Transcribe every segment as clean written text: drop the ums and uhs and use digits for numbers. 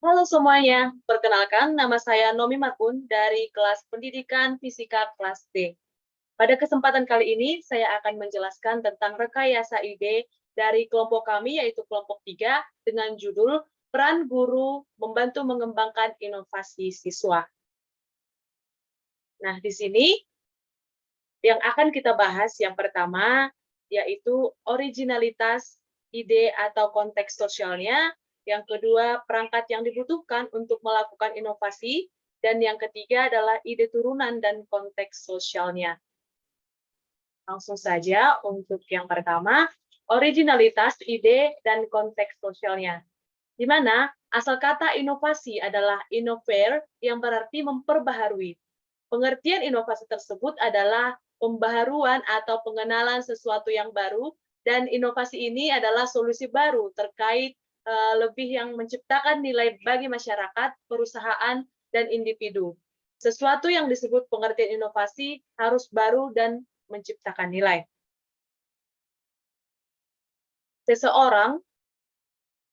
Halo semuanya, perkenalkan nama saya Nomi Matun dari kelas Pendidikan Fisika kelas D. Pada kesempatan kali ini, saya akan menjelaskan tentang rekayasa ide dari kelompok kami, yaitu kelompok 3, dengan judul Peran Guru Membantu Mengembangkan Inovasi Siswa. Nah, di sini yang akan kita bahas yang pertama, yaitu originalitas ide atau konteks sosialnya. Yang kedua, perangkat yang dibutuhkan untuk melakukan inovasi. Dan yang ketiga adalah ide turunan dan konteks sosialnya. Langsung saja untuk yang pertama, originalitas ide dan konteks sosialnya. Di mana asal kata inovasi adalah innovare yang berarti memperbaharui. Pengertian inovasi tersebut adalah pembaharuan atau pengenalan sesuatu yang baru, dan inovasi ini adalah solusi baru terkait lebih yang menciptakan nilai bagi masyarakat, perusahaan, dan individu. Sesuatu yang disebut pengertian inovasi harus baru dan menciptakan nilai. Seseorang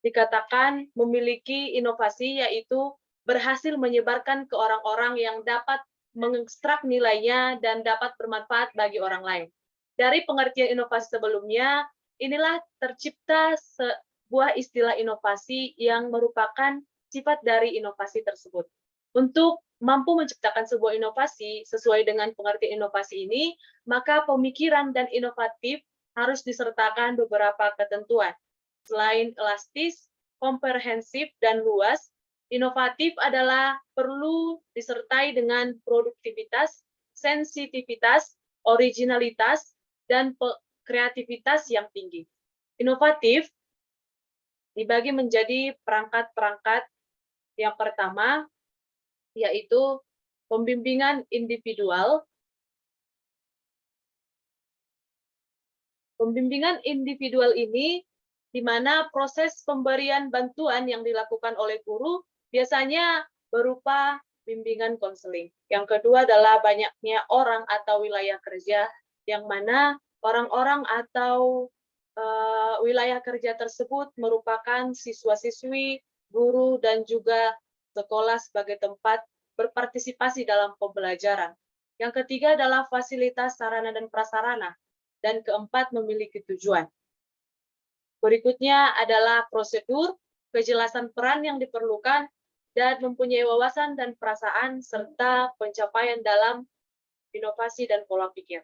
dikatakan memiliki inovasi, yaitu berhasil menyebarkan ke orang-orang yang dapat mengekstrak nilainya dan dapat bermanfaat bagi orang lain. Dari pengertian inovasi sebelumnya, inilah tercipta sebuah istilah inovasi yang merupakan sifat dari inovasi tersebut. Untuk mampu menciptakan sebuah inovasi sesuai dengan pengertian inovasi ini, maka pemikiran dan inovatif harus disertakan beberapa ketentuan. Selain elastis, komprehensif, dan luas, inovatif adalah perlu disertai dengan produktivitas, sensitivitas, originalitas, dan kreativitas yang tinggi. Inovatif dibagi menjadi perangkat-perangkat. Yang pertama, yaitu pembimbingan individual. Pembimbingan individual ini di mana proses pemberian bantuan yang dilakukan oleh guru biasanya berupa bimbingan konseling. Yang kedua adalah banyaknya orang atau wilayah kerja, yang mana orang-orang atau wilayah kerja tersebut merupakan siswa-siswi, guru, dan juga sekolah sebagai tempat berpartisipasi dalam pembelajaran. Yang ketiga adalah fasilitas sarana dan prasarana. Dan keempat, memiliki tujuan. Berikutnya adalah prosedur, kejelasan peran yang diperlukan, dan mempunyai wawasan dan perasaan, serta pencapaian dalam inovasi dan pola pikir.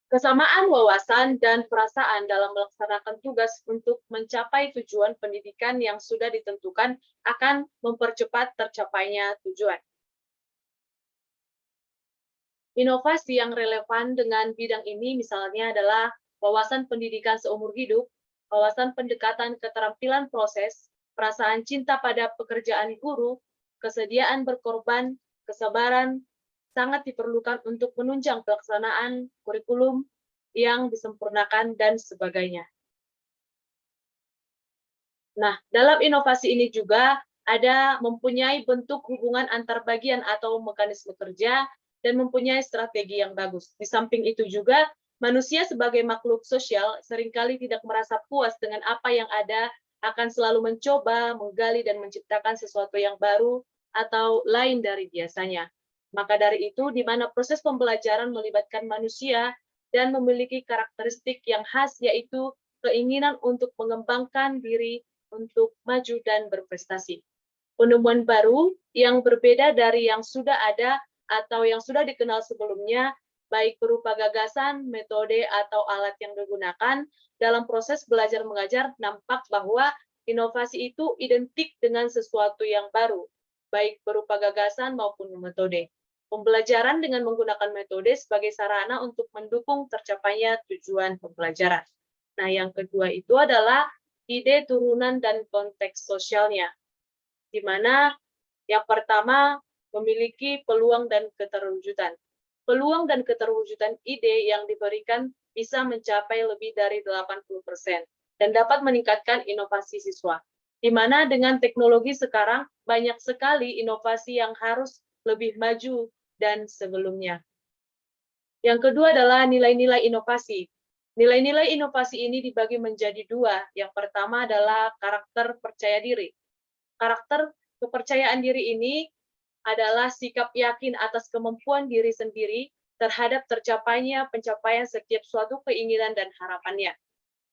Kesamaan wawasan dan perasaan dalam melaksanakan tugas untuk mencapai tujuan pendidikan yang sudah ditentukan akan mempercepat tercapainya tujuan. Inovasi yang relevan dengan bidang ini misalnya adalah wawasan pendidikan seumur hidup, wawasan pendekatan keterampilan proses, perasaan cinta pada pekerjaan guru, kesediaan berkorban, kesabaran, sangat diperlukan untuk menunjang pelaksanaan kurikulum yang disempurnakan, dan sebagainya. Nah, dalam inovasi ini juga ada mempunyai bentuk hubungan antar bagian atau mekanisme kerja, dan mempunyai strategi yang bagus. Di samping itu juga, manusia sebagai makhluk sosial seringkali tidak merasa puas dengan apa yang ada, akan selalu mencoba, menggali, dan menciptakan sesuatu yang baru atau lain dari biasanya. Maka dari itu, di mana proses pembelajaran melibatkan manusia dan memiliki karakteristik yang khas, yaitu keinginan untuk mengembangkan diri, untuk maju dan berprestasi. Penemuan baru yang berbeda dari yang sudah ada atau yang sudah dikenal sebelumnya, baik berupa gagasan, metode, atau alat yang digunakan dalam proses belajar mengajar, nampak bahwa inovasi itu identik dengan sesuatu yang baru, baik berupa gagasan maupun metode. Pembelajaran dengan menggunakan metode sebagai sarana untuk mendukung tercapainya tujuan pembelajaran. Nah, yang kedua itu adalah ide turunan dan konteks sosialnya, di mana yang pertama memiliki peluang dan keterwujudan. Peluang dan keterwujudan ide yang diberikan bisa mencapai lebih dari 80% dan dapat meningkatkan inovasi siswa. Di mana dengan teknologi sekarang banyak sekali inovasi yang harus lebih maju dan sebelumnya. Yang kedua adalah nilai-nilai inovasi. Nilai-nilai inovasi ini dibagi menjadi dua. Yang pertama adalah karakter percaya diri. Karakter kepercayaan diri ini adalah sikap yakin atas kemampuan diri sendiri terhadap tercapainya pencapaian setiap suatu keinginan dan harapannya.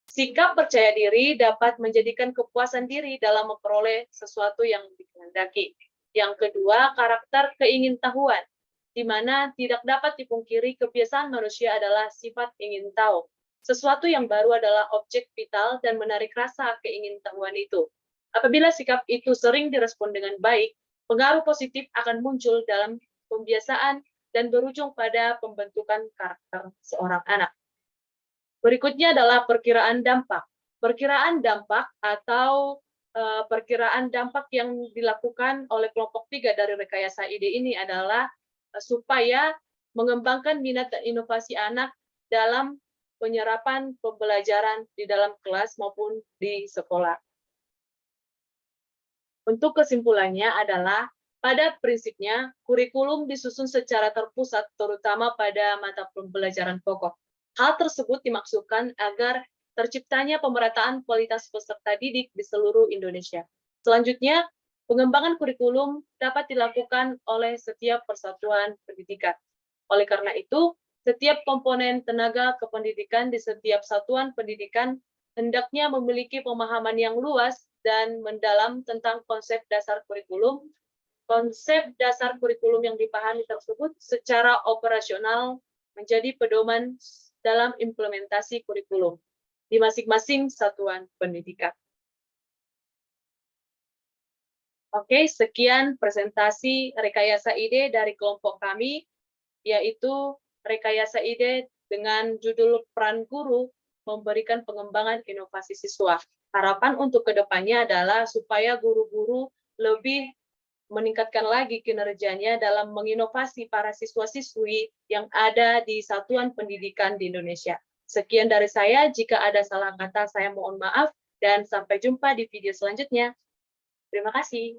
Sikap percaya diri dapat menjadikan kepuasan diri dalam memperoleh sesuatu yang dikehendaki. Yang kedua, karakter keingintahuan, di mana tidak dapat dipungkiri kebiasaan manusia adalah sifat ingin tahu. Sesuatu yang baru adalah objek vital dan menarik rasa keingintahuan itu. Apabila sikap itu sering direspon dengan baik, pengaruh positif akan muncul dalam pembiasaan dan berujung pada pembentukan karakter seorang anak. Berikutnya adalah perkiraan dampak. Perkiraan dampak atau perkiraan dampak yang dilakukan oleh kelompok 3 dari rekayasa ide ini adalah supaya mengembangkan minat dan inovasi anak dalam penyerapan pembelajaran di dalam kelas maupun di sekolah. Untuk kesimpulannya adalah pada prinsipnya kurikulum disusun secara terpusat terutama pada mata pembelajaran pokok. Hal tersebut dimaksudkan agar terciptanya pemerataan kualitas peserta didik di seluruh Indonesia. Selanjutnya, pengembangan kurikulum dapat dilakukan oleh setiap persatuan pendidikan. Oleh karena itu, setiap komponen tenaga kependidikan di setiap satuan pendidikan hendaknya memiliki pemahaman yang luas dan mendalam tentang konsep dasar kurikulum. Konsep dasar kurikulum yang dipahami tersebut secara operasional menjadi pedoman dalam implementasi kurikulum di masing-masing satuan pendidikan. Oke, sekian presentasi rekayasa ide dari kelompok kami, yaitu rekayasa ide dengan judul Peran Guru memberikan pengembangan inovasi siswa. Harapan untuk kedepannya adalah supaya guru-guru lebih meningkatkan lagi kinerjanya dalam menginovasi para siswa-siswi yang ada di satuan pendidikan di Indonesia. Sekian dari saya, jika ada salah kata saya mohon maaf, dan sampai jumpa di video selanjutnya. Terima kasih.